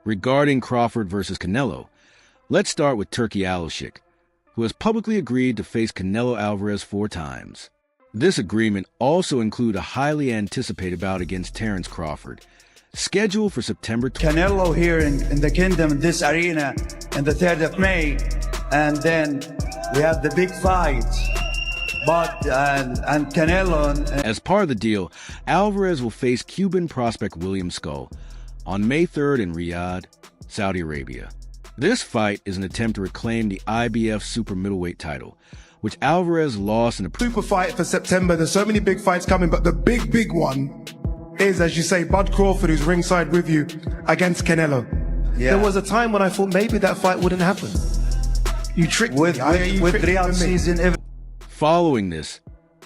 Regarding Crawford versus Canelo, let's start with Turki Alalshikh, who has publicly agreed to face Canelo Alvarez 4 times. This agreement also includes a highly anticipated bout against Terence Crawford, scheduled for September 20th. Canelo here in the kingdom, in this arena, on the 3rd of May, and then we have the big fight. And Canelo. As part of the deal, Alvarez will face Cuban prospect William Zepeda on May 3rd in Riyadh, Saudi Arabia. This fight is an attempt to reclaim the IBF super middleweight title, which Alvarez lost in a super fight for September. There's so many big fights coming, but the big one is, as you say, Bud Crawford, who's ringside with you, against Canelo. Yeah. There was a time when I thought maybe that fight wouldn't happen. You tricked me. With Riyadh season. Following this,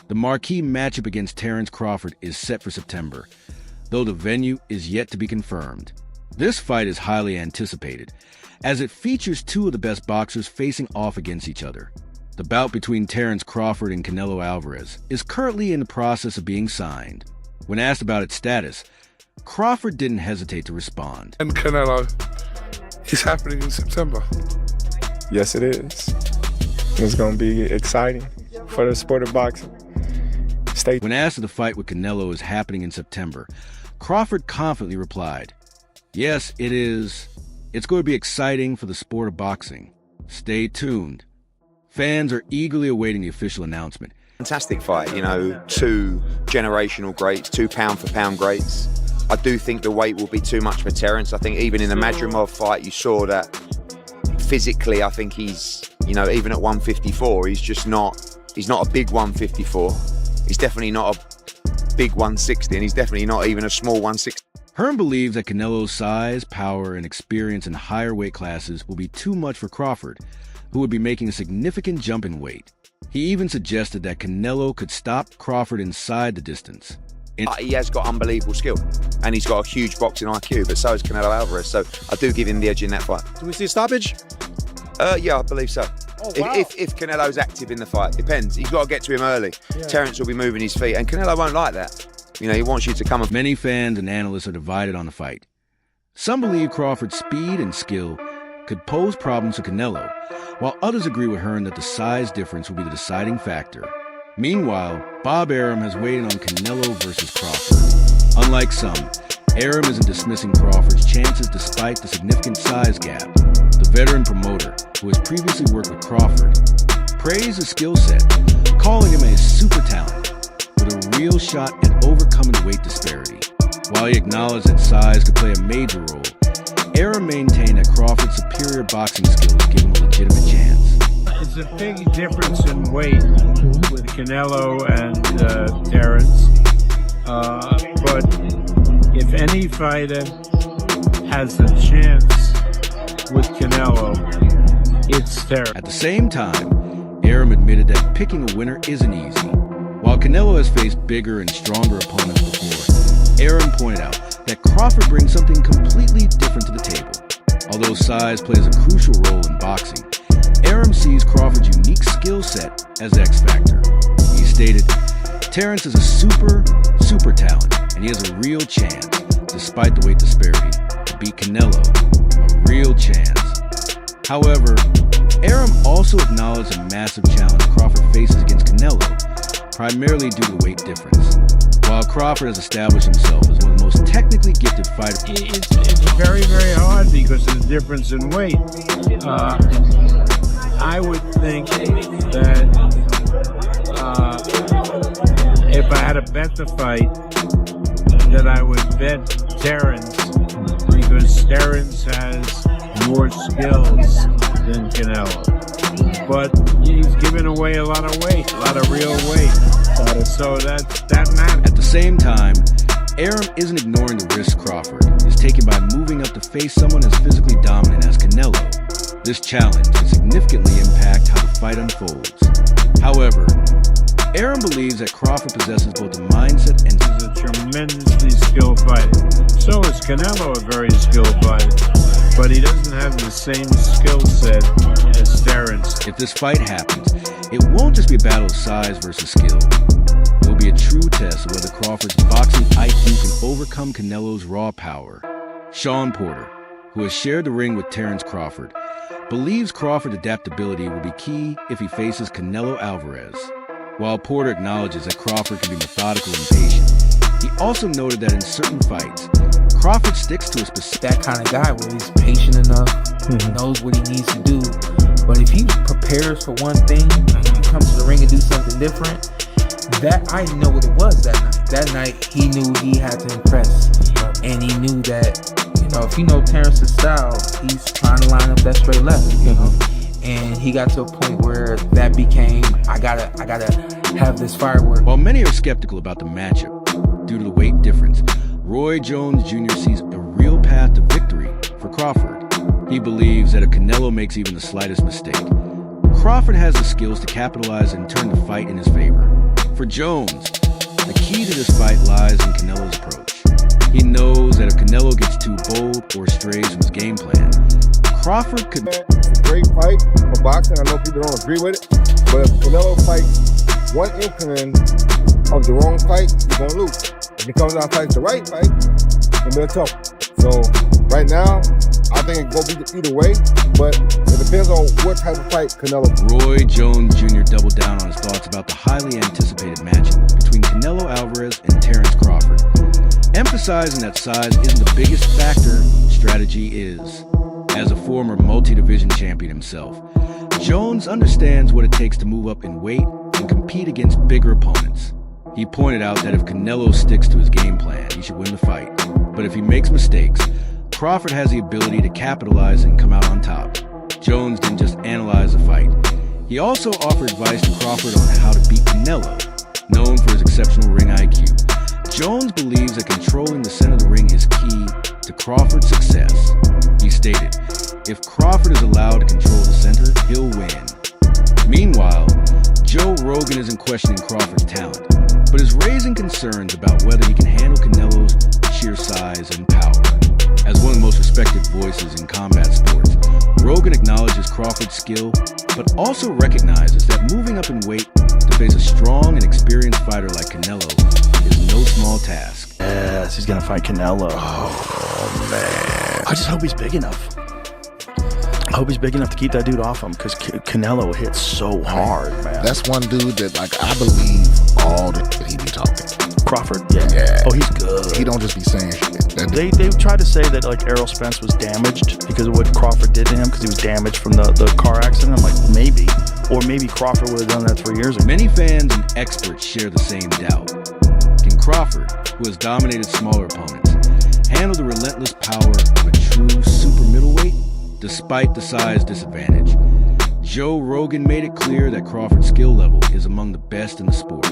the marquee matchup against Terence Crawford is set for September, though the venue is yet to be confirmed. This fight is highly anticipated, as it features 2 of the best boxers facing off against each other. The bout between Terence Crawford and Canelo Alvarez is currently in the process of being signed. When asked about its status, Crawford didn't hesitate to respond. And Canelo is happening in September. Yes, it is. It's going to be exciting for the sport of boxing. When asked if the fight with Canelo is happening in September, Crawford confidently replied, "Yes, it is. It's going to be exciting for the sport of boxing. Stay tuned." Fans are eagerly awaiting the official announcement. Fantastic fight, you know, 2 generational greats, 2 pound-for-pound greats. I do think the weight will be too much for Terence. I think even in the Madrimov fight, you saw that physically, I think he's, you know, even at 154, he's not a big 154. He's definitely not a big 160, and he's definitely not even a small 160. Hearn believes that Canelo's size, power, and experience in higher weight classes will be too much for Crawford, who would be making a significant jump in weight. He even suggested that Canelo could stop Crawford inside the distance. He has got unbelievable skill, and he's got a huge boxing IQ, but so has Canelo Alvarez, so I do give him the edge in that fight. Do we see a stoppage? Yeah, I believe so. Oh, wow. If Canelo's active in the fight, depends. He's got to get to him early. Yeah. Terence will be moving his feet, and Canelo won't like that. You know, he wants you to come. Many fans and analysts are divided on the fight. Some believe Crawford's speed and skill could pose problems for Canelo, while others agree with Hearn that the size difference will be the deciding factor. Meanwhile, Bob Arum has weighed in on Canelo versus Crawford. Unlike some, Arum isn't dismissing Crawford's chances despite the significant size gap. The veteran promoter, who has previously worked with Crawford, praised his skill set, calling him a super talent with a real shot at overcoming the weight disparity. While he acknowledged that size could play a major role, Arum maintained that Crawford's superior boxing skills give him a legitimate chance. It's a big difference in weight with Canelo and Terence. But if any fighter has a chance with Canelo, it's Terence. At the same time, Arum admitted that picking a winner isn't easy. While Canelo has faced bigger and stronger opponents before, Arum pointed out that Crawford brings something completely different to the table. Although size plays a crucial role in boxing, Arum sees Crawford's unique skill set as the X factor. He stated, "Terence is a super talent, and he has a real chance, despite the weight disparity, to beat Canelo. A real chance." However, Arum also acknowledged a massive challenge Crawford faces against Canelo, primarily due to the weight difference. While Crawford has established himself as one of the most technically gifted fighters, it's very, very hard because of the difference in weight. I would think that if I had to bet the fight, that I would bet Terence, because Terence has more skills than Canelo. But he's giving away a lot of weight, a lot of real weight. So that matters. At the same time, Arum isn't ignoring the risk Crawford is taking by moving up to face someone as physically dominant as Canelo. This challenge can significantly impact how the fight unfolds. However, Arum believes that Crawford possesses both the mindset and is a tremendously skilled fighter. So is Canelo a very skilled fighter, but he doesn't have the same skill set as Terence. If this fight happens, it won't just be a battle of size versus skill. It will be a true test of whether Crawford's boxing IQ can overcome Canelo's raw power. Sean Porter, who has shared the ring with Terence Crawford, believes Crawford's adaptability will be key if he faces Canelo Alvarez. While Porter acknowledges that Crawford can be methodical and patient, he also noted that in certain fights, Crawford sticks to a specific... That kind of guy where he's patient enough, knows what he needs to do. But if he prepares for one thing, and he comes to the ring and do something different, that I know what it was that night. That night, he knew he had to impress. And he knew that, if you know Terence's style, he's trying to line up that straight left, And he got to a point where that became, I gotta have this firework. While many are skeptical about the matchup due to the weight difference, Roy Jones Jr. sees a real path to victory for Crawford. He believes that if Canelo makes even the slightest mistake, Crawford has the skills to capitalize and turn the fight in his favor. For Jones, the key to this fight lies in Canelo's approach. He knows that if Canelo gets too bold or strays from his game plan, Crawford could... It's a great fight for boxing. I know people don't agree with it, but if Canelo fights one inkling of the wrong fight, he's going to lose. If he comes out and fights the right fight, it's going to be tough. So right now, I think it's going to be either way, but it depends on what type of fight Canelo. Roy Jones Jr. doubled down on his thoughts about the highly anticipated matchup between Canelo Alvarez and Terence Crawford, emphasizing that size isn't the biggest factor, strategy is. As a former multi-division champion himself, Jones understands what it takes to move up in weight and compete against bigger opponents. He pointed out that if Canelo sticks to his game plan, he should win the fight. But if he makes mistakes, Crawford has the ability to capitalize and come out on top. Jones didn't just analyze the fight. He also offered advice to Crawford on how to beat Canelo, known for his exceptional ring IQ. Jones believes that controlling the center of the ring is key to Crawford's success. He stated, if Crawford is allowed to control the center, he'll win. Meanwhile, Joe Rogan isn't questioning Crawford's talent, but is raising concerns about whether he can handle Canelo's sheer size and power. As one of the most respected voices in combat sports, Rogan acknowledges Crawford's skill, but also recognizes that moving up in weight to face a strong and experienced fighter like Canelo is no small task. Yes, he's gonna fight Canelo. Oh, man. I just hope he's big enough. I hope he's big enough to keep that dude off him, because Canelo hits so hard, man. That's one dude that, I believe all that he be talking. Crawford? Yeah. Oh, he's good. He don't just be saying shit. They tried to say that, Errol Spence was damaged because of what Crawford did to him, because he was damaged from the car accident. I'm like, maybe. Or maybe Crawford would have done that 3 years ago. Many fans and experts share the same doubt. Can Crawford, who has dominated smaller opponents, handle the relentless power of a true super middleweight? Despite the size disadvantage, Joe Rogan made it clear that Crawford's skill level is among the best in the sport.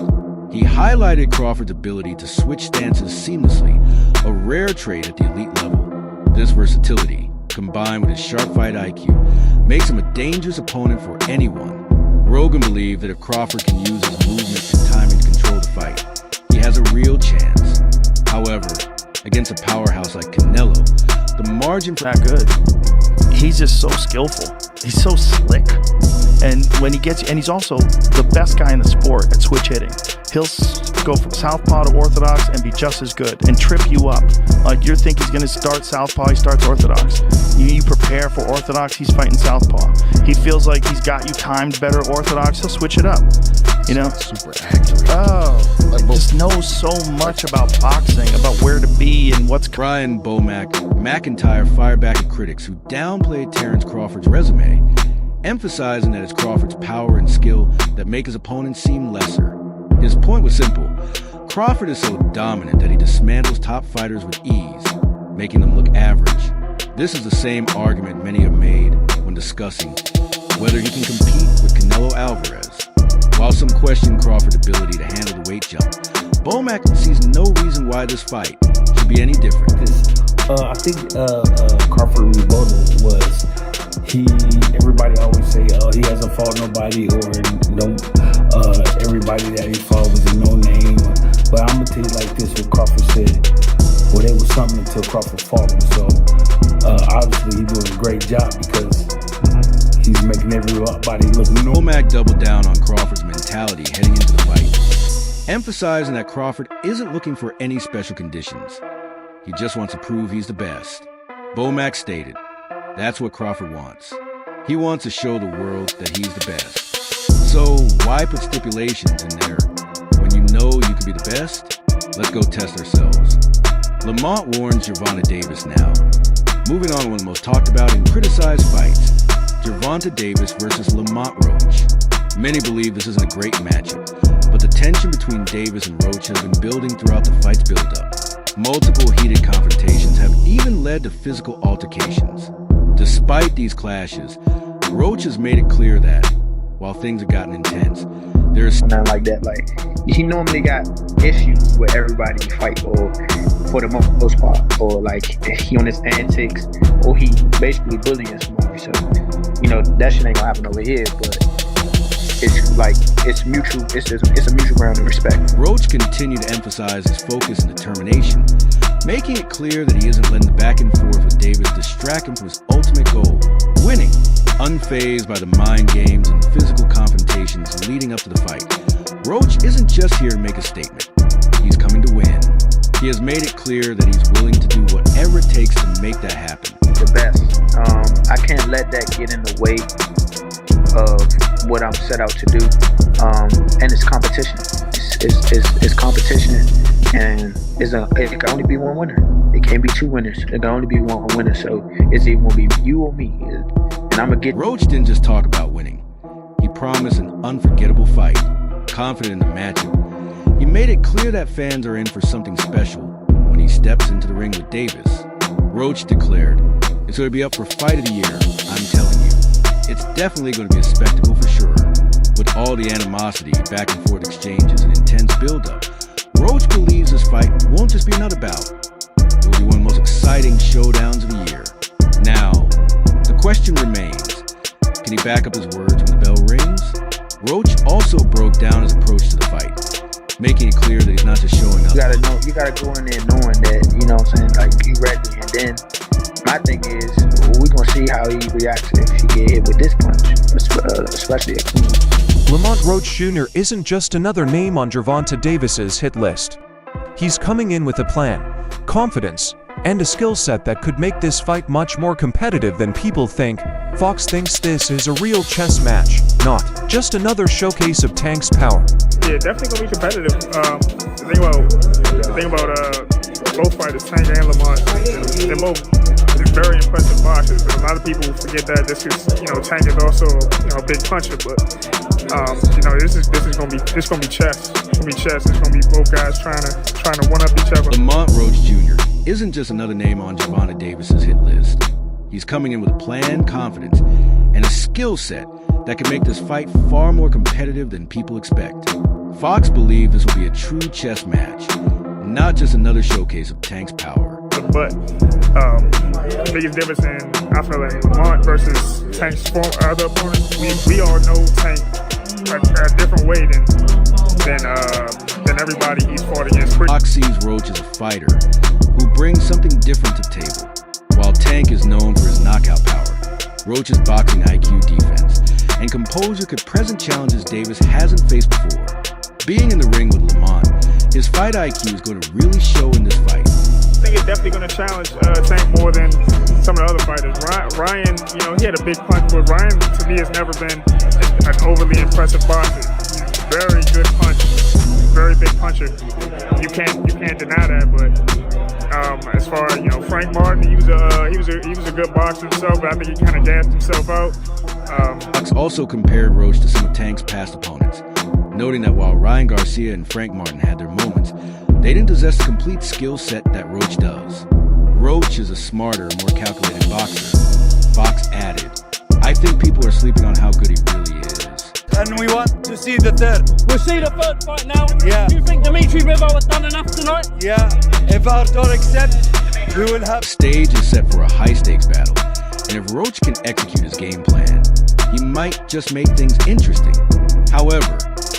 He highlighted Crawford's ability to switch stances seamlessly, a rare trait at the elite level. This versatility, combined with his sharp fight IQ, makes him a dangerous opponent for anyone. Rogan believed that if Crawford can use his movement and timing to control the fight, he has a real chance. However, against a powerhouse like Canelo, the margin for... Not good. He's just so skillful. He's so slick. And when he gets, and he's also the best guy in the sport at switch hitting. He'll go from southpaw to orthodox and be just as good and trip you up. Like you think he's going to start southpaw, he starts orthodox. You prepare for orthodox, he's fighting southpaw. He feels like he's got you timed better orthodox, he'll switch it up. Super accurate. Oh, he just knows so much about boxing, about where to be and what's... Brian Bomack McIntyre fired back at critics who downplayed Terence Crawford's resume, emphasizing that it's Crawford's power and skill that make his opponents seem lesser. His point was simple. Crawford is so dominant that he dismantles top fighters with ease, making them look average. This is the same argument many have made when discussing whether he can compete with Canelo Alvarez. While some question Crawford's ability to handle the weight jump, Bomack sees no reason why this fight should be any different. I think Crawford rebuttal was everybody always say he hasn't fought nobody, or everybody that he fought was a no name. But I'm gonna tell you like this: what Crawford said, well, they was something until Crawford fought him. So obviously he's doing a great job because he's making everybody look normal. Bomack doubled down on Crawford's mentality heading into the fight, emphasizing that Crawford isn't looking for any special conditions. He just wants to prove he's the best. Bomac stated, that's what Crawford wants. He wants to show the world that he's the best. So why put stipulations in there? When you know you can be the best, let's go test ourselves. Lamont warns Gervonta Davis now. Moving on to one of the most talked about and criticized fights, Gervonta Davis versus Lamont Roach. Many believe this isn't a great matchup, but the tension between Davis and Roach has been building throughout the fight's build-up. Multiple heated confrontations have even led to physical altercations. Despite these clashes, Roach has made it clear that, while things have gotten intense, there's nothing like that. Like, he normally got issues with everybody he fight, or for the most part, or like he on his antics, or he basically bullying somebody. So, you know, that shit ain't gonna happen over here. But it's like it's mutual. It's a mutual ground of respect. Roach continued to emphasize his focus and determination, making it clear that he isn't letting the back and forth with Davis distract him from his ultimate goal, winning. Unfazed by the mind games and physical confrontations leading up to the fight, Roach isn't just here to make a statement. He's coming to win. He has made it clear that he's willing to do whatever it takes to make that happen. The best. I can't let that get in the way of what I'm set out to do. And it's competition. It's competition, and it can only be one winner. It can't be two winners. It can only be one winner. So it's either gonna be you or me. And I'm gonna get. Roach didn't just talk about winning. He promised an unforgettable fight, confident in the matchup. He made it clear that fans are in for something special when he steps into the ring with Davis. Roach declared, it's going to be up for fight of the year, I'm telling you. It's definitely going to be a spectacle for sure. With all the animosity, back and forth exchanges, and intense build-up, Roach believes this fight won't just be another bout. It will be one of the most exciting showdowns of the year. Now, the question remains, can he back up his words when the bell rings? Roach also broke down his approach to the fight, making it clear that he's not just showing up. You gotta go in there knowing that, you know what I'm saying, like, you ready. And then my thing is, we're gonna see how he reacts if he get hit with this punch, especially a clean. Lamont Roach Jr. isn't just another name on Gervonta Davis's hit list. He's coming in with a plan, confidence, and a skill set that could make this fight much more competitive than people think. Fox thinks this is a real chess match, not just another showcase of Tank's power. Yeah, definitely gonna be competitive. The thing about both fighters, Tank and Lamont, they're both very impressive boxers. But a lot of people forget that just because Tank is also a big puncher. But this is gonna be chess. It's gonna be chess. It's gonna be both guys trying to one up each other. Lamont Roach Jr. isn't just another name on Gervonta Davis's hit list. He's coming in with a plan, confidence, and a skill set that can make this fight far more competitive than people expect. Fox believe this will be a true chess match, not just another showcase of Tank's power. But the biggest difference I feel like Lamont versus Tank's other opponents, we all know Tank a different way than everybody he's fought against. Fox sees Roach as a fighter who brings something different to the table. While Tank is known for his knockout power, Roach's boxing IQ, defense, and composure could present challenges Davis hasn't faced before. Being in the ring with Lamont, his fight IQ is going to really show in this fight. I think it's definitely going to challenge Tank more than some of the other fighters. Ryan, he had a big punch, but Ryan, to me, has never been an overly impressive boxer. Very good punch, very big puncher. You can't deny that. But as far as Frank Martin, he was a good boxer himself, but I think he kind of gassed himself out. Fox also compared Roach to some of Tank's past opponents, noting that while Ryan Garcia and Frank Martin had their moments, they didn't possess the complete skill set that Roach does. Roach is a smarter, more calculated boxer. Fox added, I think people are sleeping on how good he really is. And we want to see the third. We'll see the third fight now. Yeah. Do you think Dimitri Bivol has done enough tonight? Yeah. If Artur accepts, we will have... The stage is set for a high-stakes battle, and if Roach can execute his game plan, he might just make things interesting. However,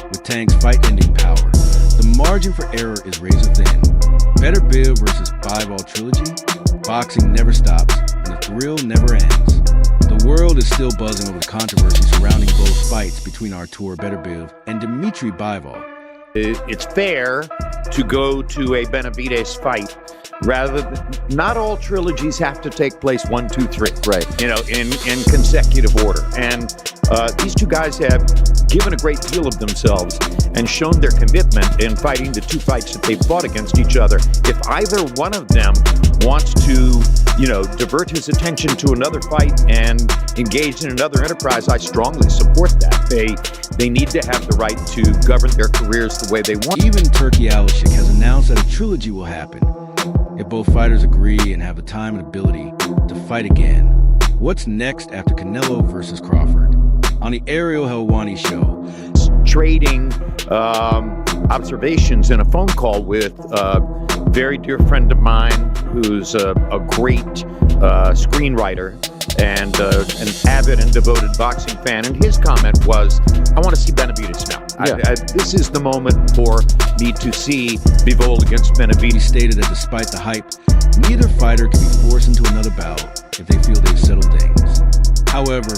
with Tank's fight-ending power, the margin for error is razor thin. Better Biv versus Bivol trilogy, boxing never stops, and the thrill never ends. The world is still buzzing over the controversy surrounding both fights between Artur Beterbiev and Dimitri Bivol. It's fair to go to a Benavidez fight rather than, not all trilogies have to take place 1, 2, 3. Right. You know, in consecutive order. And these two guys have given a great deal of themselves and shown their commitment in fighting the 2 fights that they've fought against each other. If either one of them wants to, you know, divert his attention to another fight and engage in another enterprise, I strongly support that. They need to have the right to govern their careers the way they want. Even Turki Alalshikh has announced that a trilogy will happen if both fighters agree and have the time and ability to fight again. What's next after Canelo versus Crawford? On the Ariel Helwani show, trading observations in a phone call with a very dear friend of mine who's a great screenwriter and an avid and devoted boxing fan, and his comment was, I want to see Benavidez now. Yeah. This is the moment for me to see Bivol against Benavidez. He stated that despite the hype, neither fighter can be forced into another bout if they feel they've settled things. However,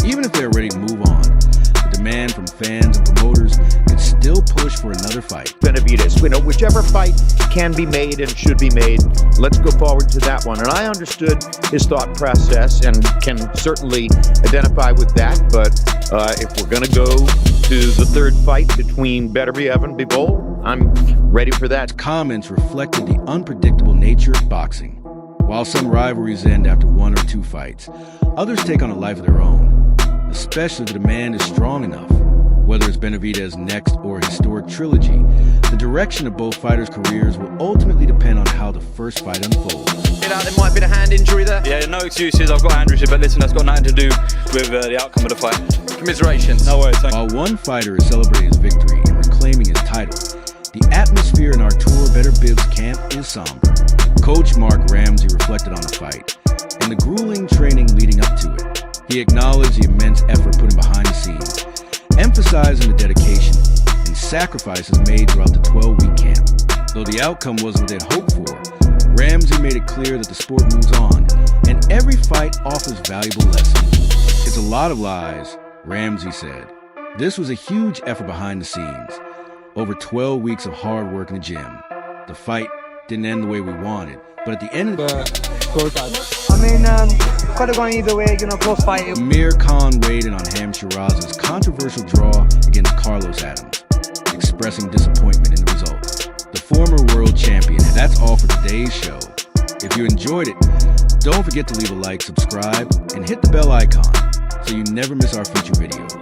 even if they're ready to move on, the demand from fans and promoters can still push for another fight. Benavidez, you know, whichever fight can be made and should be made, let's go forward to that one. And I understood his thought process and can certainly identify with that. But if we're going to go to the third fight between Beterbiev and Bivol, I'm ready for that. Comments reflected the unpredictable nature of boxing. While some rivalries end after 1 or 2 fights, others take on a life of their own, especially if the demand is strong enough. Whether it's Benavidez' next or historic trilogy, the direction of both fighters' careers will ultimately depend on how the first fight unfolds. You know, there might be a hand injury there. Yeah, no excuses. I've got a hand injury, but listen, that's got nothing to do with the outcome of the fight. Commiserations. No worries. Thank you. While one fighter is celebrating his victory and reclaiming his title, the atmosphere in Artur Beterbiev camp is somber. Coach Mark Ramsey reflected on the fight and the grueling training leading up to it. He acknowledged the immense effort put in behind the scenes, emphasizing the dedication and sacrifices made throughout the 12-week camp. Though the outcome wasn't what they'd hoped for, Ramsey made it clear that the sport moves on and every fight offers valuable lessons. It's a lot of lies, Ramsey said. This was a huge effort behind the scenes. Over 12 weeks of hard work in the gym. The fight didn't end the way we wanted, but at the end of the could have gone either way, you know, close fight. Amir Khan weighed in on Ham Shiraz's controversial draw against Carlos Adams, expressing disappointment in the result. The former world champion. That's all for today's show. If you enjoyed it, don't forget to leave a like, subscribe, and hit the bell icon so you never miss our future videos.